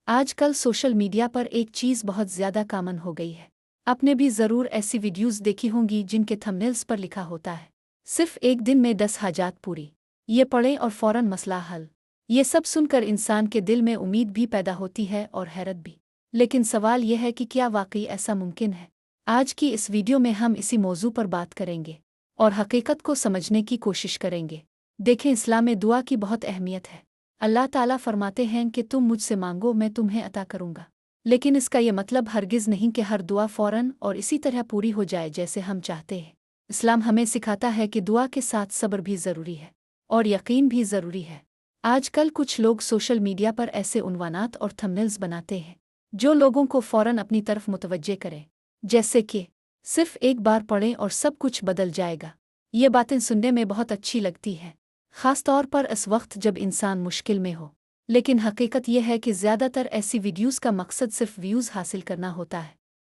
آج کل social media پر ایک چیز بہت زیادہ کامن ہو گئی ہے۔ آپ نے بھی ضرور ایسی ویڈیوز دیکھی ہوں گی جن کے تھمبنیلز پر لکھا ہوتا ہے صرف ایک دن میں 10 حاجات پوری، یہ پڑھیں اور فوراً مسئلہ حل۔ یہ سب سن کر انسان کے دل میں امید بھی پیدا ہوتی ہے اور حیرت بھی، لیکن سوال یہ ہے کہ کیا واقعی ایسا ممکن ہے؟ آج کی اس ویڈیو میں ہم اسی موضوع پر بات کریں گے اور حقیقت کو سمجھنے کی کوشش کریں گے۔ دیکھیں، اسلام میں دعا کی بہت اہمیت ہے۔ اللہ تعالیٰ فرماتے ہیں کہ تم مجھ سے مانگو، میں تمہیں عطا کروں گا، لیکن اس کا یہ مطلب ہرگز نہیں کہ ہر دعا فوراً اور اسی طرح پوری ہو جائے جیسے ہم چاہتے ہیں۔ اسلام ہمیں سکھاتا ہے کہ دعا کے ساتھ صبر بھی ضروری ہے اور یقین بھی ضروری ہے۔ آج کل کچھ لوگ سوشل میڈیا پر ایسے عنوانات اور تھمبنیلز بناتے ہیں جو لوگوں کو فوراً اپنی طرف متوجہ کریں، جیسے کہ صرف ایک بار پڑھیں اور سب کچھ بدل جائے گا۔ یہ باتیں سننے میں بہت اچھی لگتی ہیں، خاص طور پر اس وقت جب انسان مشکل میں ہو، لیکن حقیقت یہ ہے کہ زیادہ تر ایسی ویڈیوز کا مقصد صرف ویوز حاصل کرنا ہوتا ہے۔